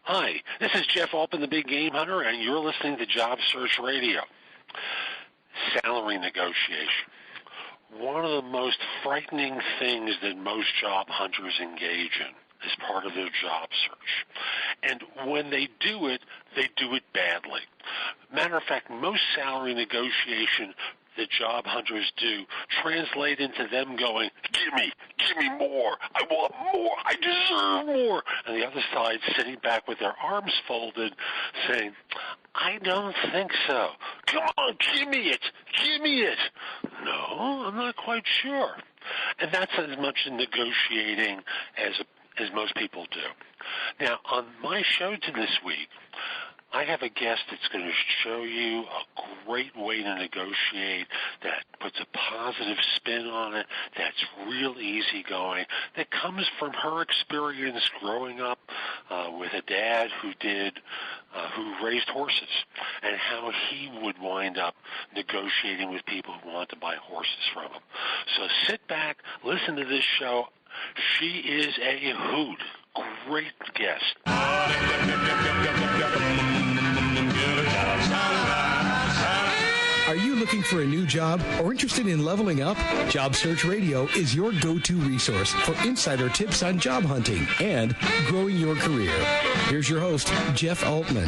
Hi, this is Jeff Altman, the Big Game Hunter, and you're listening to Job Search Radio. Salary negotiation. One of the most frightening things that most job hunters engage in as part of their job search. And when they do it badly. Matter of fact, most salary negotiation that job hunters do translate into them going, give me more, I want more, I deserve more. And the other side sitting back with their arms folded saying, I don't think so. Come on, give me it. No, I'm not quite sure. And that's as much in negotiating as most people do. Now, on my show this week, I have a guest that's going to show you a great way to negotiate that puts a positive spin on it, that's real easygoing, that comes from her experience growing up with a dad who raised horses, and how he would wind up negotiating with people who want to buy horses from him. So sit back, listen to this show. She is a hoot. Great guest. Are you looking for a new job or interested in leveling up? Job Search Radio is your go-to resource for insider tips on job hunting and growing your career. Here's your host, Jeff Altman.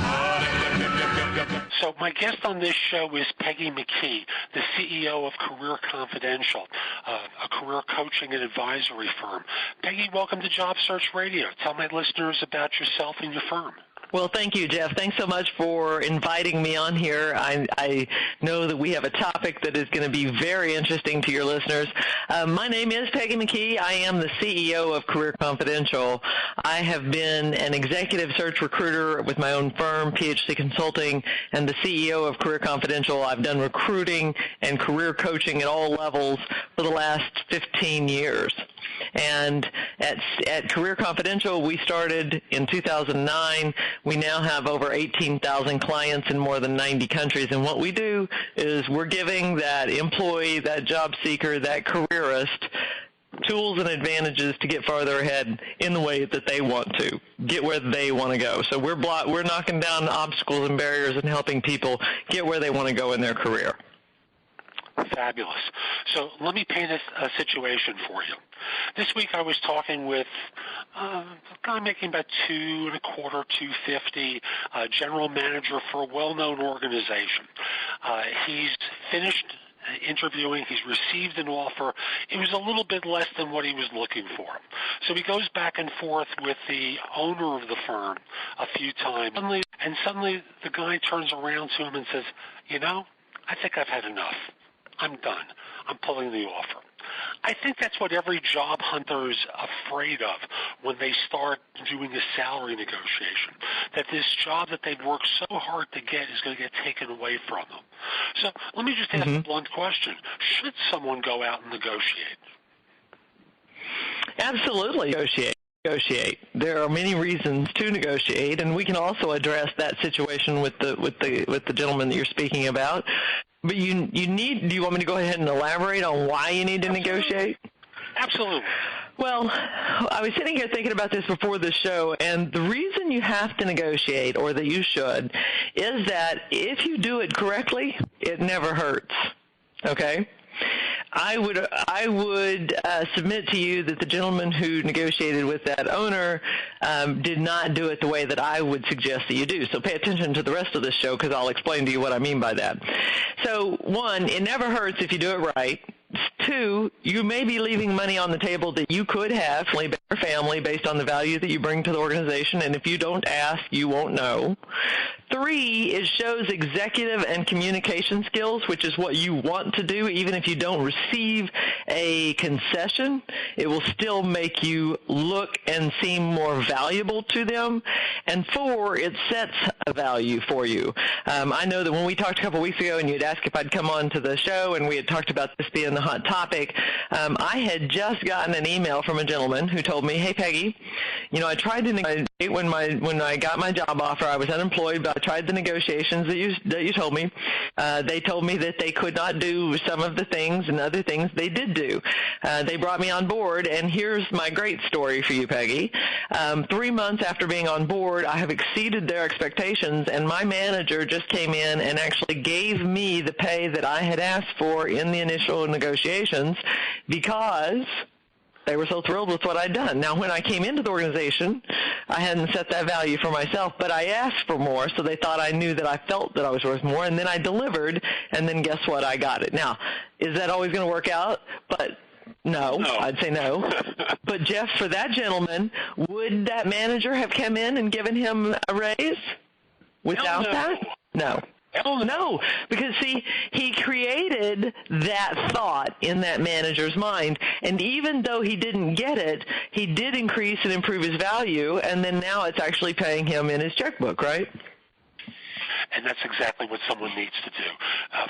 So my guest on this show is Peggy McKee, the CEO of Career Confidential, a career coaching and advisory firm. Peggy, welcome to Job Search Radio. Tell my listeners about yourself and your firm. Well, thank you, Jeff. Thanks so much for inviting me on here. I know that we have a topic that is going to be very interesting to your listeners. My name is Peggy McKee. I am the CEO of Career Confidential. I have been an executive search recruiter with my own firm, PhD Consulting, and the CEO of Career Confidential. I've done recruiting and career coaching at all levels for the last 15 years. And at Career Confidential, we started in 2009. We now have over 18,000 clients in more than 90 countries. And what we do is we're giving that employee, that job seeker, that careerist tools and advantages to get farther ahead in the way that they want to, get where they want to go. So we're knocking down obstacles and barriers and helping people get where they want to go in their career. Fabulous. So let me paint a situation for you. This week I was talking with a guy making about $2.25, $2.50, general manager for a well-known organization. He's finished interviewing. He's received an offer. It was a little bit less than what he was looking for. So he goes back and forth with the owner of the firm a few times. And suddenly the guy turns around to him and says, I think I've had enough. I'm done. I'm pulling the offer. I think that's what every job hunter's afraid of when they start doing a salary negotiation, that this job that they've worked so hard to get is going to get taken away from them. So let me just ask a blunt question. Should someone go out and negotiate? Absolutely negotiate. There are many reasons to negotiate, and we can also address that situation with the gentleman that you're speaking about. But do you want me to go ahead and elaborate on why you need to negotiate? Absolutely. Well, I was sitting here thinking about this before the show, and the reason you have to negotiate, or that you should, is that if you do it correctly, it never hurts. Okay? I would submit to you that the gentleman who negotiated with that owner did not do it the way that I would suggest that you do. So pay attention to the rest of this show, because I'll explain to you what I mean by that. So, one, it never hurts if you do it right. Two, you may be leaving money on the table that you could have for your family based on the value that you bring to the organization, and if you don't ask, you won't know. Three, it shows executive and communication skills, which is what you want to do. Even if you don't receive a concession, it will still make you look and seem more valuable to them. And four, it sets a value for you. I know that when we talked a couple weeks ago and you'd asked if I'd come on to the show and we had talked about this being the hot topic, I had just gotten an email from a gentleman who told me, hey, Peggy, I tried to negotiate when I got my job offer, I was unemployed, but I tried the negotiations that you told me. They told me that they could not do some of the things, and other things they did do. They brought me on board, and here's my great story for you, Peggy. 3 months after being on board, I have exceeded their expectations, and my manager just came in and actually gave me the pay that I had asked for in the initial negotiations because they were so thrilled with what I'd done. Now, when I came into the organization, I hadn't set that value for myself, but I asked for more, so they thought I knew that I felt that I was worth more, and then I delivered, and then guess what? I got it. Now, is that always going to work out? But no, I'd say no. But, Jeff, for that gentleman, would that manager have come in and given him a raise without that? No. No, because, see, he created that thought in that manager's mind, and even though he didn't get it, he did increase and improve his value, and then now it's actually paying him in his checkbook, right? And that's exactly what someone needs to do.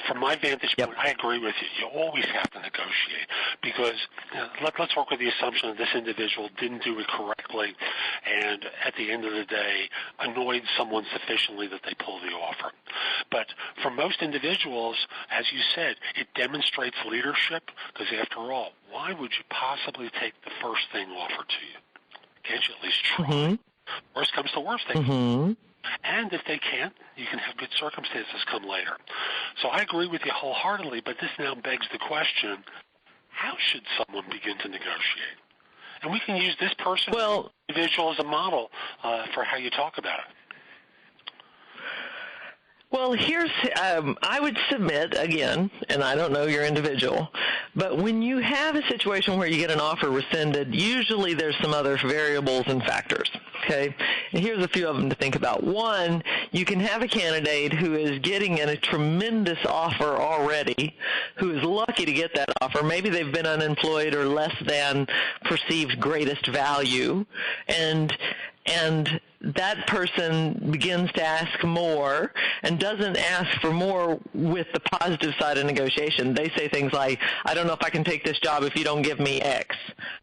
From my vantage point, I agree with you. You always have to negotiate because let's work with the assumption that this individual didn't do it correctly and at the end of the day annoyed someone sufficiently that they pull the offer. But for most individuals, as you said, it demonstrates leadership because after all, why would you possibly take the first thing offered to you? Can't you at least try? Mm-hmm. Worst comes to worst, they can. And if they can't, you can have good circumstances come later. So I agree with you wholeheartedly, but this now begs the question, how should someone begin to negotiate? And we can use this person, individual, as a model for how you talk about it. Well, here's, I would submit, again, and I don't know your individual, but when you have a situation where you get an offer rescinded, usually there's some other variables and factors, okay? And here's a few of them to think about. One, you can have a candidate who is getting a tremendous offer already, who is lucky to get that offer. Maybe they've been unemployed or less than perceived greatest value, and that person begins to ask more and doesn't ask for more with the positive side of negotiation. They say things like, I don't know if I can take this job if you don't give me X.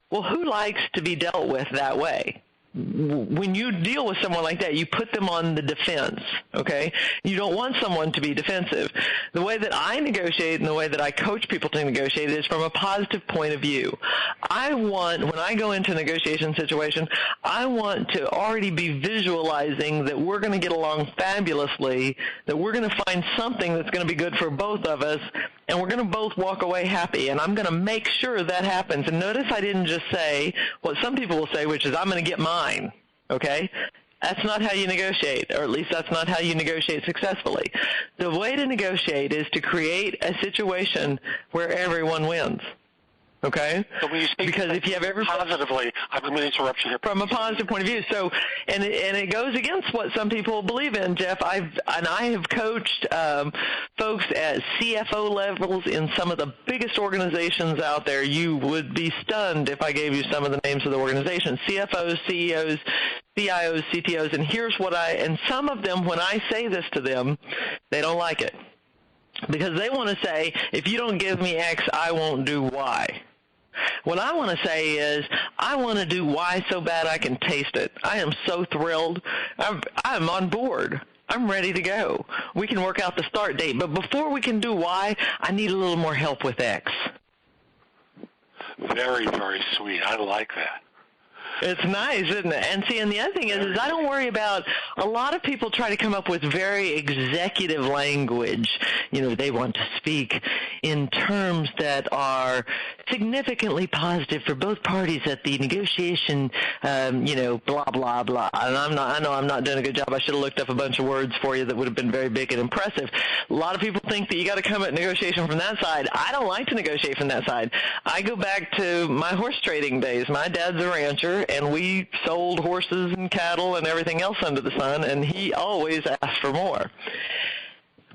Well, who likes to be dealt with that way? When you deal with someone like that, you put them on the defense, okay? You don't want someone to be defensive. The way that I negotiate and the way that I coach people to negotiate is from a positive point of view. When I go into a negotiation situation, I want to already be visualizing that we're going to get along fabulously, that we're going to find something that's going to be good for both of us, and we're going to both walk away happy, and I'm going to make sure that happens. And notice I didn't just say what some people will say, which is, I'm going to get mine, okay? That's not how you negotiate, or at least that's not how you negotiate successfully. The way to negotiate is to create a situation where everyone wins. Okay? So when you speak because if you have every positively, I'm going to interrupt you here. From a positive point of view. So, and it goes against what some people believe in, Jeff. I have coached folks at CFO levels in some of the biggest organizations out there. You would be stunned if I gave you some of the names of the organizations. CFOs, CEOs, CIOs, CTOs, and here's what and some of them, when I say this to them, they don't like it. Because they want to say, if you don't give me X, I won't do Y. What I want to say is, I want to do Y so bad I can taste it. I am so thrilled. I'm on board. I'm ready to go. We can work out the start date. But before we can do Y, I need a little more help with X. Very, very sweet. I like that. It's nice, isn't it? And see, and the other thing is I don't worry about, a lot of people try to come up with very executive language. You know, they want to speak in terms that are significantly positive for both parties at the negotiation, blah, blah, blah. And I know I'm not doing a good job. I should have looked up a bunch of words for you that would have been very big and impressive. A lot of people think that you got to come at negotiation from that side. I don't like to negotiate from that side. I go back to my horse trading days. My dad's a rancher, and we sold horses and cattle and everything else under the sun, and he always asked for more.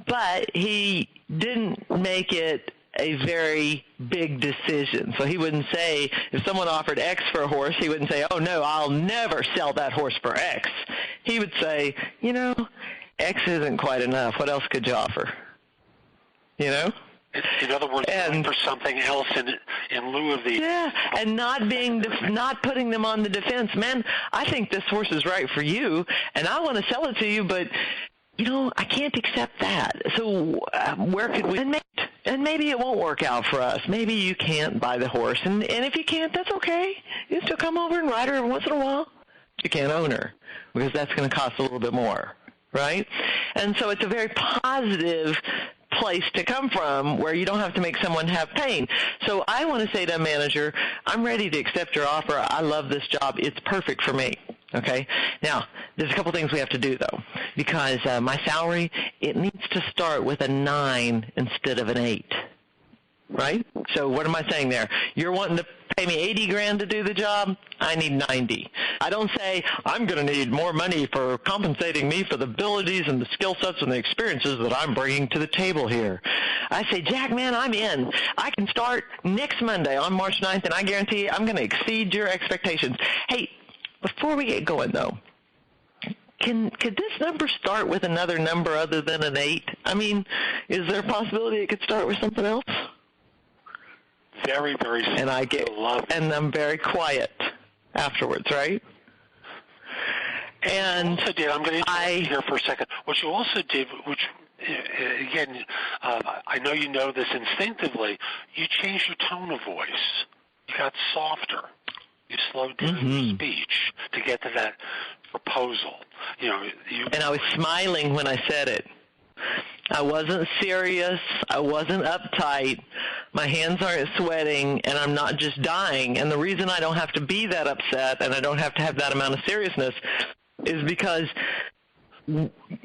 But he didn't make it a very big decision. So he wouldn't say, if someone offered X for a horse, he wouldn't say, oh, no, I'll never sell that horse for X. He would say, X isn't quite enough. What else could you offer? You know? In other words, going for something else in lieu of the... Yeah, and not putting them on the defense. Man, I think this horse is right for you, and I want to sell it to you, but, I can't accept that. So where could we... And maybe it won't work out for us. Maybe you can't buy the horse. And if you can't, that's okay. You still come over and ride her every once in a while. You can't own her because that's going to cost a little bit more, right? And so it's a very positive place to come from where you don't have to make someone have pain. So I want to say to a manager, I'm ready to accept your offer. I love this job. It's perfect for me. Okay? Now, there's a couple things we have to do, though, because my salary, it needs to start with a 9 instead of an 8, right? So what am I saying there? You're wanting to pay me $80,000 to do the job? I need 90. I don't say, I'm going to need more money for compensating me for the abilities and the skill sets and the experiences that I'm bringing to the table here. I say, Jack, man, I'm in. I can start next Monday on March 9th, and I guarantee you I'm going to exceed your expectations. Hey, before we get going, though, could this number start with another number other than an 8? I mean, is there a possibility it could start with something else? Very, very simple. And I'm very quiet afterwards, right? And also did, I'm going to interrupt you here for a second. What you also did, which, again, I know you know this instinctively, you changed your tone of voice. You got softer. You slowed down your speech to get to that proposal. And I was smiling when I said it. I wasn't serious. I wasn't uptight. My hands aren't sweating, and I'm not just dying. And the reason I don't have to be that upset and I don't have to have that amount of seriousness is because,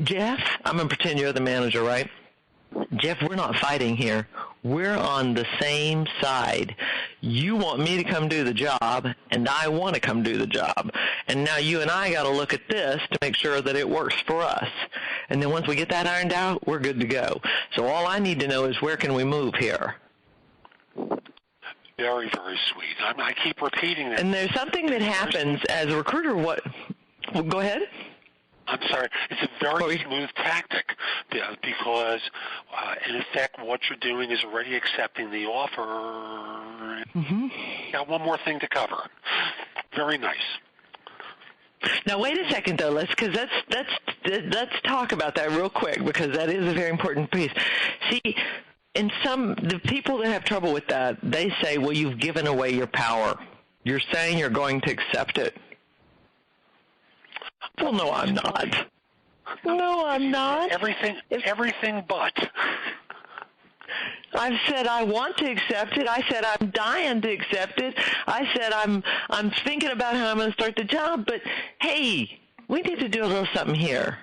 Jeff, I'm going to pretend you're the manager, right? Jeff, we're not fighting here. We're on the same side. You want me to come do the job, and I want to come do the job. And now you and I got to look at this to make sure that it works for us. And then once we get that ironed out, we're good to go. So all I need to know is where can we move here? Very, very sweet. I keep repeating that. And there's something that happens as a recruiter. Well, go ahead. I'm sorry. It's a very smooth tactic because, in effect, what you're doing is already accepting the offer. Got one more thing to cover. Very nice. Now, wait a second, though. Let's talk about that real quick because that is a very important piece. See, the people that have trouble with that, they say, well, you've given away your power. You're saying you're going to accept it. Well, no, I'm not. No, I'm not. Everything but. I've said I want to accept it. I said I'm dying to accept it. I said I'm thinking about how I'm going to start the job. But, hey, we need to do a little something here.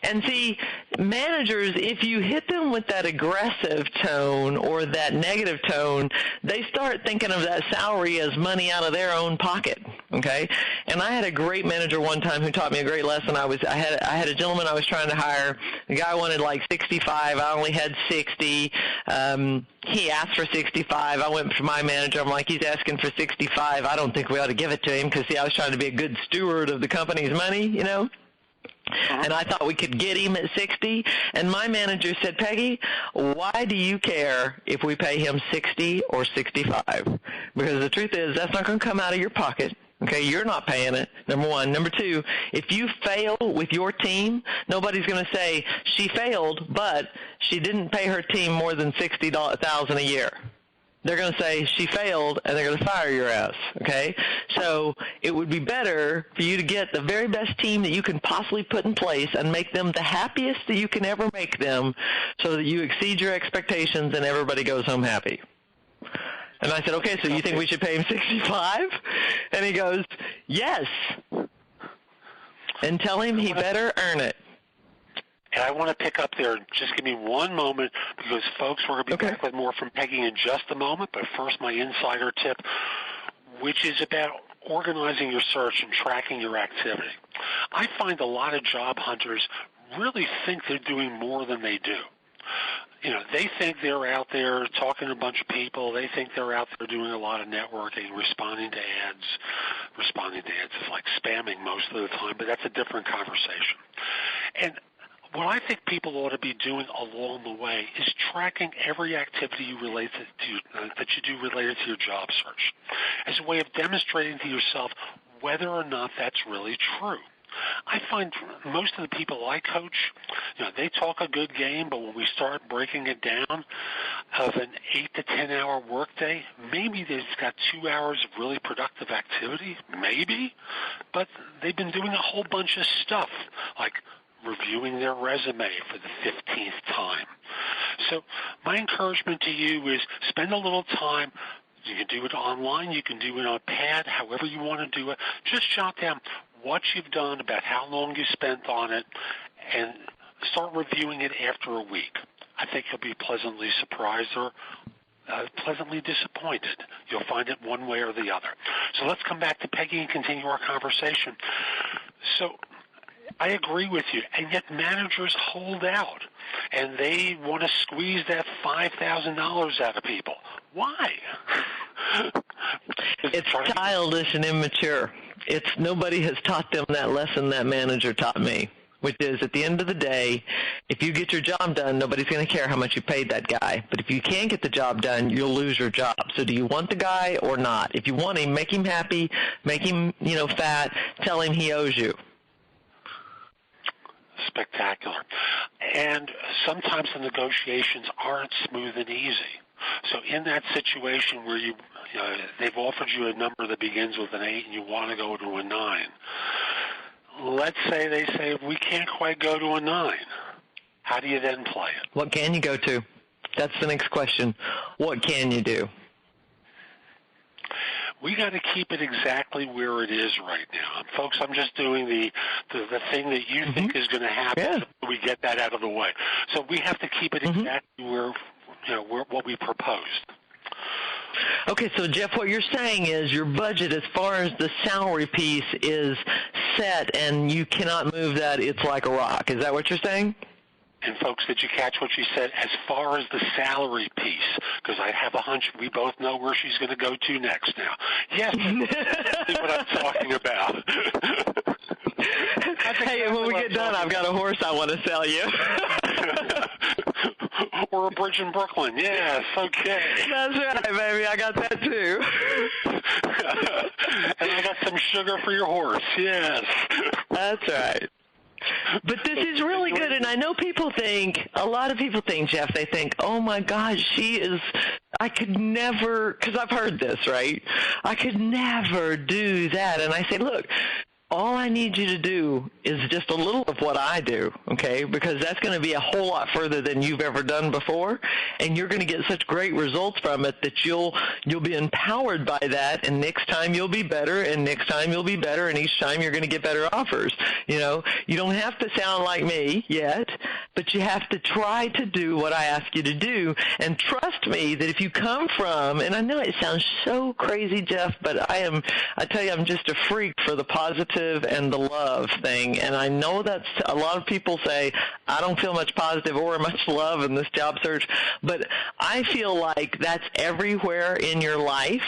And see, managers, if you hit them with that aggressive tone or that negative tone, they start thinking of that salary as money out of their own pocket, okay? And I had a great manager one time who taught me a great lesson. I had a gentleman I was trying to hire. The guy wanted like 65. I only had 60. He asked for 65. I went to my manager. I'm like, he's asking for 65. I don't think we ought to give it to him because, see, I was trying to be a good steward of the company's money, And I thought we could get him at 60. And my manager said, Peggy, why do you care if we pay him 60 or 65? Because the truth is that's not going to come out of your pocket. Okay, you're not paying it, number one. Number two, if you fail with your team, nobody's going to say she failed, but she didn't pay her team more than $60,000 a year. They're going to say she failed, and they're going to fire your ass, okay? So it would be better for you to get the very best team that you can possibly put in place and make them the happiest that you can ever make them so that you exceed your expectations and everybody goes home happy. And I said, okay, so you think we should pay him 65? And he goes, yes. And tell him he better earn it. And I want to pick up there. Just give me one moment because, folks, we're going to be back with more from Peggy in just a moment. But first, my insider tip, which is about organizing your search and tracking your activity. I find a lot of job hunters really think they're doing more than they do. They think they're out there talking to a bunch of people. They think they're out there doing a lot of networking, responding to ads. Responding to ads is like spamming most of the time, but that's a different conversation. And what I think people ought to be doing along the way is tracking every activity you that you do related to your job search as a way of demonstrating to yourself whether or not that's really true. I find most of the people I coach, they talk a good game, but when we start breaking it down of an 8 to 10 hour workday, maybe they've got 2 hours of really productive activity, maybe, but they've been doing a whole bunch of stuff, like reviewing their resume for the 15th time. So my encouragement to you is spend a little time. You can do it online. You can do it on a pad, however you want to do it. Just jot down what you've done, about how long you spent on it, and start reviewing it after a week. I think you'll be pleasantly surprised or pleasantly disappointed. You'll find it one way or the other. So let's come back to Peggy and continue our conversation. So I agree with you, and yet managers hold out, and they want to squeeze that $5,000 out of people. Why? It's childish and immature. Nobody has taught them that lesson that manager taught me, which is at the end of the day, if you get your job done, nobody's going to care how much you paid that guy. But if you can't get the job done, you'll lose your job. So do you want the guy or not? If you want him, make him happy, make him, fat, tell him he owes you. Spectacular. And sometimes the negotiations aren't smooth and easy. So in that situation where they've offered you a number that begins with an 8 and you want to go to a 9, let's say they say, we can't quite go to a 9. How do you then play it? What can you go to? That's the next question. What can you do? We got to keep it exactly where it is right now. Folks, I'm just doing the thing that you think is going to happen so we get that out of the way. So we have to keep it exactly where what we proposed. Okay, so Jeff, what you're saying is your budget as far as the salary piece is set and you cannot move that. It's like a rock. Is that what you're saying? And folks, did you catch what she said as far as the salary piece? Because I have a hunch we both know where she's going to go to next now. Yes, that's what I'm talking about. Hey, when we get done, I've got a horse I want to sell you. Or a bridge in Brooklyn. Yes, okay. That's right, baby. I got that, too. And I got some sugar for your horse. Yes. That's right. But this is really good, and I know a lot of people think, Jeff, they think, oh, my God, I could never, because I've heard this, right? I could never do that. And I say, look, all I need you to do is just a little of what I do, okay, because that's going to be a whole lot further than you've ever done before, and you're going to get such great results from it that you'll be empowered by that, and next time you'll be better, and next time you'll be better, and each time you're going to get better offers. You don't have to sound like me yet, but you have to try to do what I ask you to do, and trust me that if you come from, and I know it sounds so crazy, Jeff, but I tell you, I'm just a freak for the positive and the love thing, and I know that's a lot of people say, I don't feel much positive or much love in this job search, but I feel like that's everywhere in your life.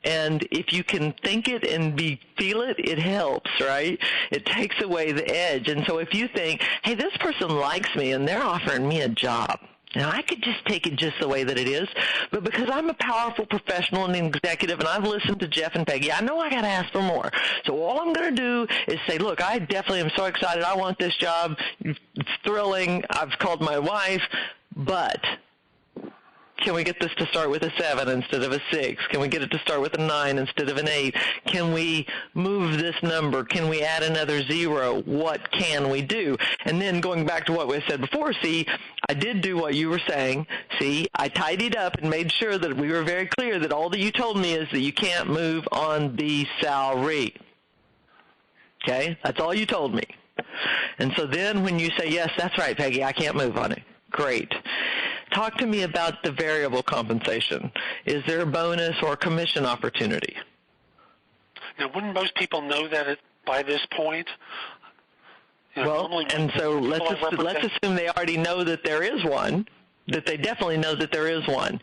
And if you can think it and feel it, it helps, right? It takes away the edge. And so if you think, hey, this person likes me and they're offering me a job, now, I could just take it just the way that it is, but because I'm a powerful professional and executive and I've listened to Jeff and Peggy, I know I got to ask for more. So all I'm going to do is say, look, I definitely am so excited. I want this job. It's thrilling. I've called my wife, but can we get this to start with a 7 instead of a 6? Can we get it to start with a 9 instead of an 8? Can we move this number? Can we add another 0? What can we do? And then going back to what we said before, see, I did do what you were saying. See, I tidied up and made sure that we were very clear that all that you told me is that you can't move on the salary. Okay? That's all you told me. And so then when you say, yes, that's right, Peggy, I can't move on it. Great. Talk to me about the variable compensation. Is there a bonus or commission opportunity? Now, wouldn't most people know that by this point? Well, and so let's assume they already know that there is one, that they definitely know that there is one.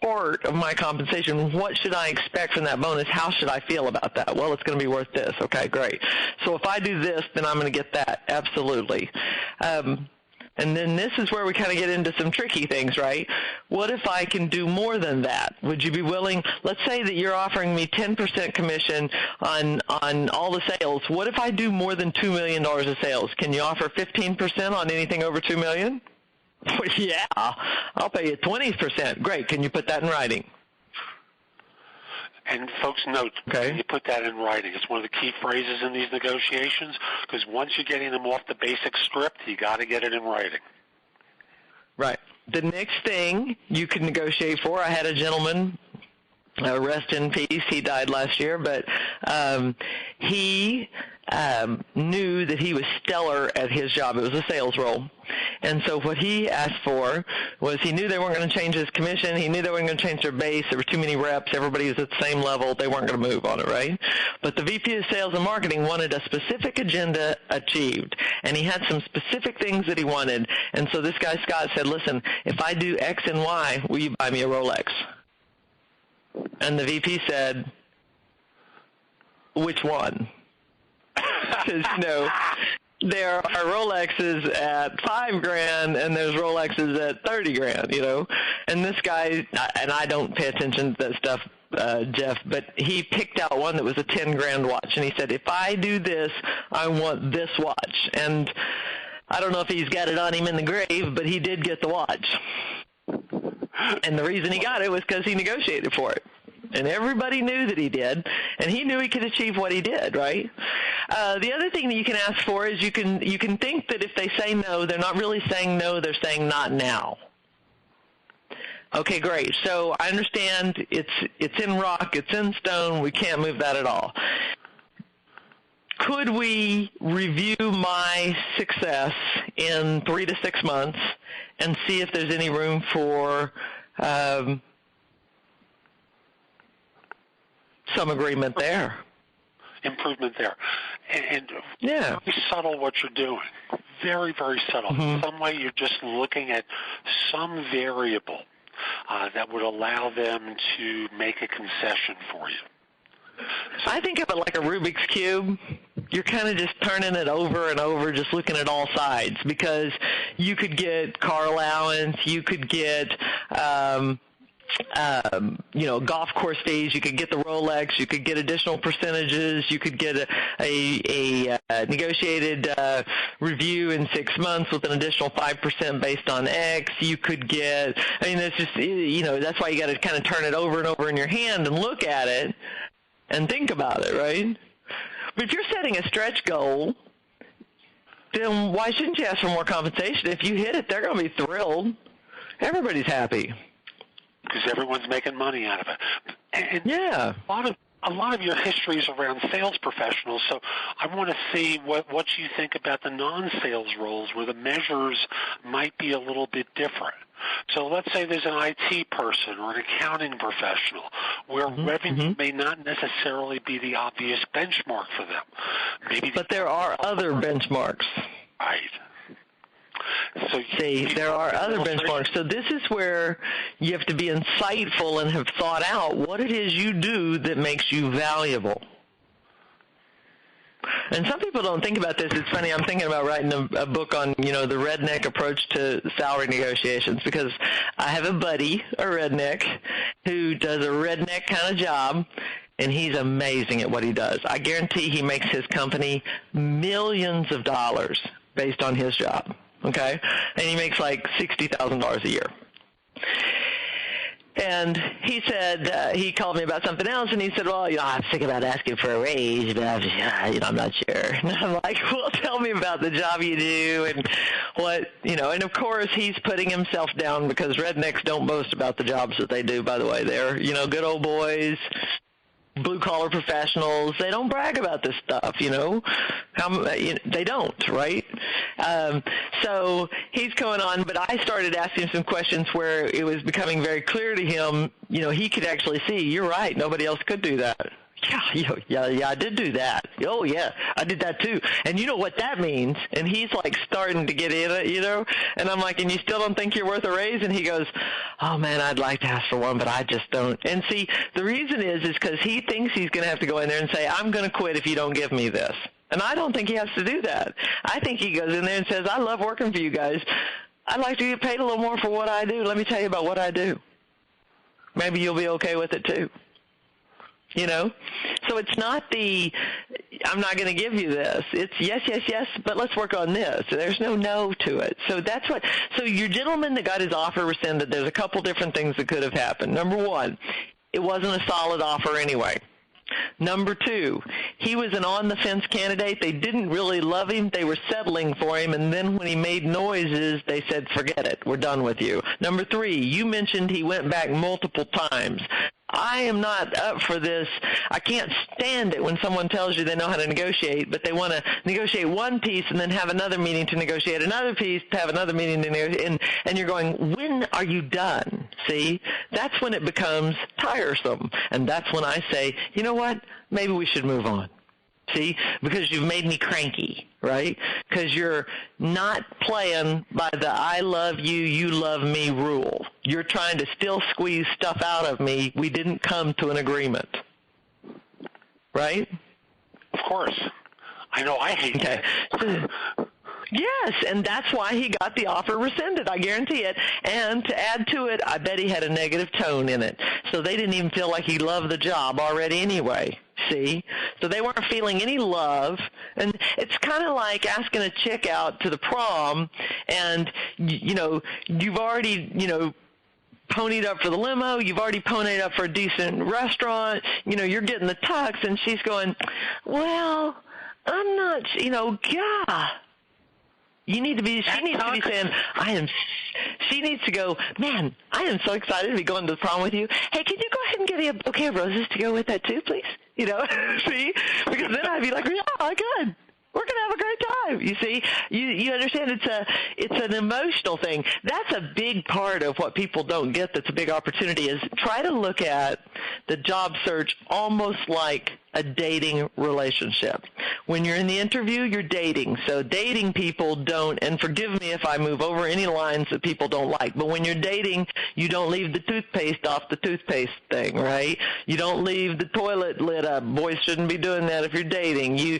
part of my compensation. What should I expect from that bonus? How should I feel about that? Well, it's going to be worth this. Okay, great. So if I do this, then I'm going to get that. Absolutely. And then this is where we kind of get into some tricky things, right? What if I can do more than that? Would you be willing, let's say that you're offering me 10% commission on all the sales. What if I do more than $2 million of sales? Can you offer 15% on anything over $2 million? Well, yeah, I'll pay you 20%. Great. Can you put that in writing? And folks note, you put that in writing. It's one of the key phrases in these negotiations, because once you're getting them off the basic script, you got to get it in writing. Right. The next thing you can negotiate for, I had a gentleman, rest in peace, he died last year, but he knew that he was stellar at his job. It was a sales role. And so what he asked for was, he knew they weren't going to change his commission. He knew they weren't going to change their base. There were too many reps. Everybody was at the same level. They weren't going to move on it, right? But the VP of Sales and Marketing wanted a specific agenda achieved, and he had some specific things that he wanted. And so this guy, Scott, said, listen, if I do X and Y, will you buy me a Rolex? And the VP said, which one? Because, there are Rolexes at $5,000 and there's Rolexes at $30,000, And this guy, and I don't pay attention to that stuff, Jeff, but he picked out one that was a $10,000 watch, and he said, if I do this, I want this watch. And I don't know if he's got it on him in the grave, but he did get the watch. And the reason he got it was because he negotiated for it. And everybody knew that he did, and he knew he could achieve what he did, right? The other thing that you can ask for is you can think that if they say no, they're not really saying no, they're saying not now. Okay, great. So I understand it's in rock, it's in stone, we can't move that at all. Could we review my success in 3 to 6 months and see if there's any room for some agreement there? Improvement there. And yeah. Very subtle what you're doing. Very, very subtle. Mm-hmm. Some way you're just looking at some variable that would allow them to make a concession for you. So I think of it like a Rubik's Cube. You're kind of just turning it over and over, just looking at all sides, because you could get car allowance, you could get golf course fees, you could get the Rolex, you could get additional percentages, you could get a negotiated review in 6 months with an additional 5% based on X. You could get, it's just, that's why you got to kind of turn it over and over in your hand and look at it and think about it, right? But if you're setting a stretch goal, then why shouldn't you ask for more compensation? If you hit it, they're going to be thrilled. Everybody's happy. Because everyone's making money out of it. And yeah. A lot of your history is around sales professionals, so I want to see what you think about the non-sales roles where the measures might be a little bit different. So let's say there's an IT person or an accounting professional where revenue may not necessarily be the obvious benchmark for them. But there are other benchmarks. Right. So there are other benchmarks. So this is where you have to be insightful and have thought out what it is you do that makes you valuable. And some people don't think about this. It's funny, I'm thinking about writing a book on, the redneck approach to salary negotiations, because I have a buddy, a redneck, who does a redneck kind of job, and he's amazing at what he does. I guarantee he makes his company millions of dollars based on his job. Okay, and he makes like $60,000 a year. And he said, he called me about something else, and he said, well, I'm thinking about asking for a raise, but I'm not sure. And I'm like, well, tell me about the job you do and what, and of course he's putting himself down, because rednecks don't boast about the jobs that they do, by the way. They're, good old boys, blue-collar professionals. They don't brag about this stuff, they don't, right? So he's going on, but I started asking some questions where it was becoming very clear to him, he could actually see, you're right, nobody else could do that. Yeah, I did do that. Oh, yeah, I did that too. And you know what that means? And he's like starting to get in it, and I'm like, and you still don't think you're worth a raise? And he goes, oh, man, I'd like to ask for one, but I just don't. And see, the reason is because he thinks he's going to have to go in there and say, I'm going to quit if you don't give me this. And I don't think he has to do that. I think he goes in there and says, I love working for you guys. I'd like to get paid a little more for what I do. Let me tell you about what I do. Maybe you'll be okay with it too. So it's not I'm not going to give you this. It's yes, but let's work on this. There's no to it. So your gentleman that got his offer rescinded, there's a couple different things that could have happened. Number one, it wasn't a solid offer anyway. Number two, he was an on-the-fence candidate. They didn't really love him. They were settling for him, and then when he made noises, they said, forget it. We're done with you. Number three, you mentioned he went back multiple times. I am not up for this. I can't stand it when someone tells you they know how to negotiate, but they want to negotiate one piece and then have another meeting to negotiate another piece, to have another meeting to negotiate, and you're going, when are you done? See, that's when it becomes tiresome, and that's when I say, you know what, maybe we should move on. See, because you've made me cranky, right? Because you're not playing by the I love you, you love me rule. You're trying to still squeeze stuff out of me. We didn't come to an agreement, right? Of course. I know I hate that. Yes, and that's why he got the offer rescinded, I guarantee it. And to add to it, I bet he had a negative tone in it. So they didn't even feel like he loved the job already anyway, see? So they weren't feeling any love. And it's kind of like asking a chick out to the prom and, you've already, ponied up for the limo, you've already ponied up for a decent restaurant, you're getting the tux, and she's going, well, I'm not, God. She needs to be saying, she needs to go, man, I am so excited to be going to the prom with you. Hey, can you go ahead and get me a bouquet of roses to go with that too, please? See? Because then I'd be like, yeah, good. We're going to have a great time. You see, you understand it's an emotional thing. That's a big part of what people don't get that's a big opportunity is try to look at the job search almost like a dating relationship. When you're in the interview, you're dating. So dating people don't, and forgive me if I move over any lines that people don't like, but when you're dating, you don't leave the toothpaste off the toothpaste thing, right? You don't leave the toilet lid up. Boys shouldn't be doing that if you're dating. You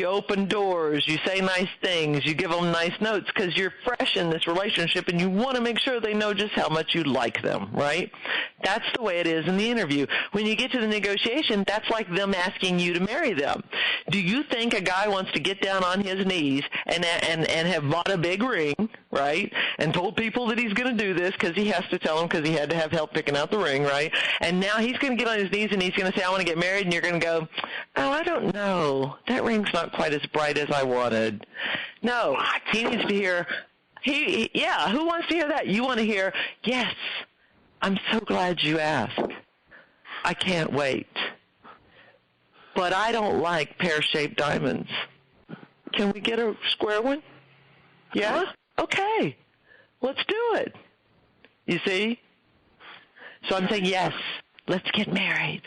open doors, you say nice things, you give them nice notes because you're fresh in this relationship and you want to make sure they know just how much you like them, right? That's the way it is in the interview. When you get to the negotiation, that's like them asking you to marry them. Do you think a guy wants to get down on his knees and have bought a big ring, right, and told people that he's going to do this because he has to tell them because he had to have help picking out the ring, right, and now he's going to get on his knees and he's going to say, I want to get married, and you're going to go, oh, I don't know. That ring's not quite as bright as I wanted. No, he needs to hear, who wants to hear that? You want to hear, yes, I'm so glad you asked. I can't wait. But I don't like pear-shaped diamonds. Can we get a square one? Yeah? Okay. Let's do it. You see? So I'm saying, yes, let's get married.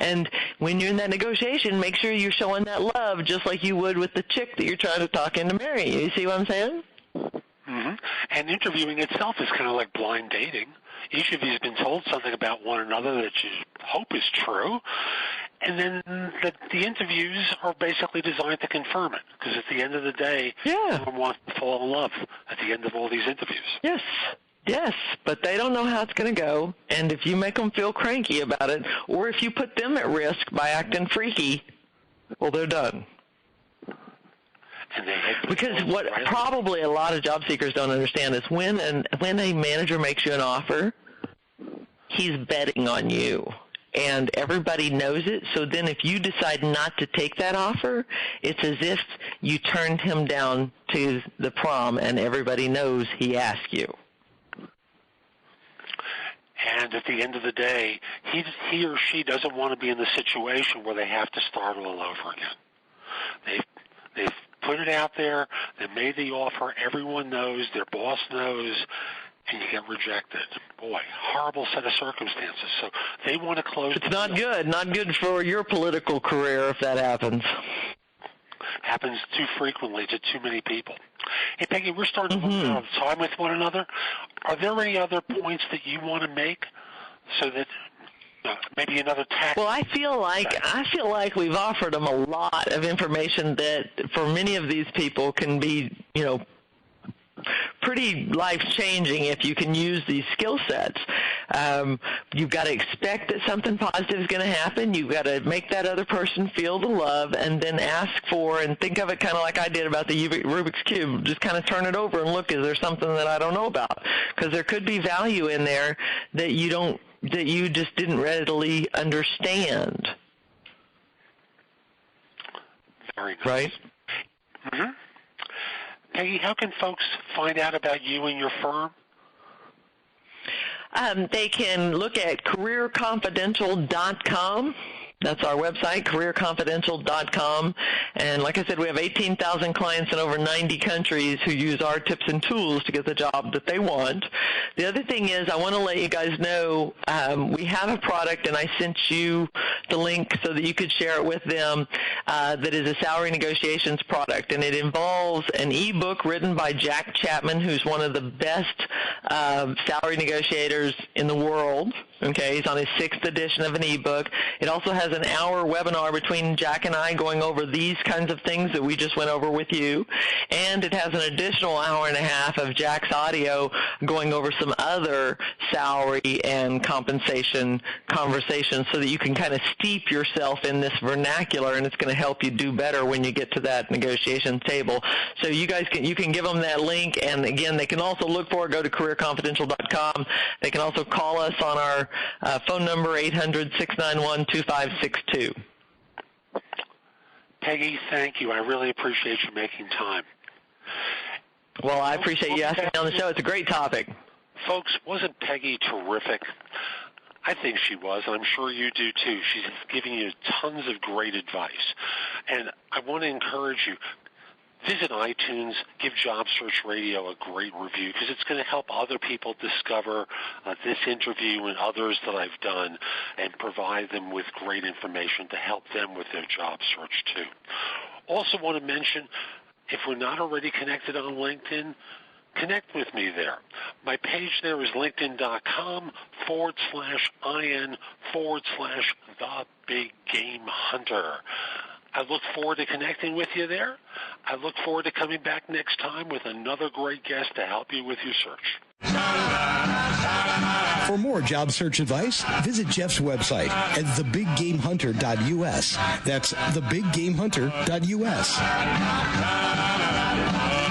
And when you're in that negotiation, make sure you're showing that love just like you would with the chick that you're trying to talk into marrying. You see what I'm saying? Mm-hmm. And interviewing itself is kind of like blind dating. Each of you has been told something about one another that you hope is true, and then the interviews are basically designed to confirm it, because at the end of the day, everyone wants to fall in love at the end of all these interviews. Yes, but they don't know how it's going to go, and if you make them feel cranky about it, or if you put them at risk by acting freaky, well, they're done. Because what probably a lot of job seekers don't understand is when a manager makes you an offer, he's betting on you, and everybody knows it. So then if you decide not to take that offer, it's as if you turned him down to the prom, and everybody knows he asked you. And at the end of the day, he or she doesn't want to be in the situation where they have to start all over again. They've put it out there. They made the offer. Everyone knows. Their boss knows. and you get rejected. Boy, horrible set of circumstances. So they want to close. It's not good. Not good for your political career if that happens. Happens too frequently to too many people. Hey, Peggy, we're starting to run out of time with one another. Are there any other points that you want to make so that maybe another tax? Well, I feel like we've offered them a lot of information that for many of these people can be, pretty life-changing if you can use these skill sets. You've got to expect that something positive is going to happen. You've got to make that other person feel the love and then ask for, and think of it kind of like I did about the Rubik's Cube. Just kind of turn it over and look, is there something that I don't know about? Because there could be value in there that you just didn't readily understand. Very nice. Right? Mm-hmm. Peggy, how can folks find out about you and your firm? They can look at careerconfidential.com. That's our website, careerconfidential.com. And like I said, we have 18,000 clients in over 90 countries who use our tips and tools to get the job that they want. The other thing is I want to let you guys know we have a product, and I sent you the link so that you could share it with them, that is a salary negotiations product. And it involves an e-book written by Jack Chapman, who's one of the best salary negotiators in the world. Okay, he's on his 6th edition of an e-book. It also has an hour webinar between Jack and I going over these kinds of things that we just went over with you. And it has an additional hour and a half of Jack's audio going over some other salary and compensation conversations so that you can kind of steep yourself in this vernacular, and it's going to help you do better when you get to that negotiation table. So you can give them that link, and again, they can also look for it. Go to careerconfidential.com. They can also call us on our phone number, 800-691-2562. Peggy, thank you. I really appreciate you making time. Well, I appreciate you asking me on the show. It's a great topic. Folks, wasn't Peggy terrific? I think she was, and I'm sure you do too. She's giving you tons of great advice. And I want to encourage you, visit iTunes, give Job Search Radio a great review, because it's going to help other people discover this interview and others that I've done, and provide them with great information to help them with their job search too. Also want to mention, if we're not already connected on LinkedIn, connect with me there. My page there is linkedin.com/IN/the-big-game-hunter. I look forward to connecting with you there. I look forward to coming back next time with another great guest to help you with your search. For more job search advice, visit Jeff's website at thebiggamehunter.us. That's thebiggamehunter.us.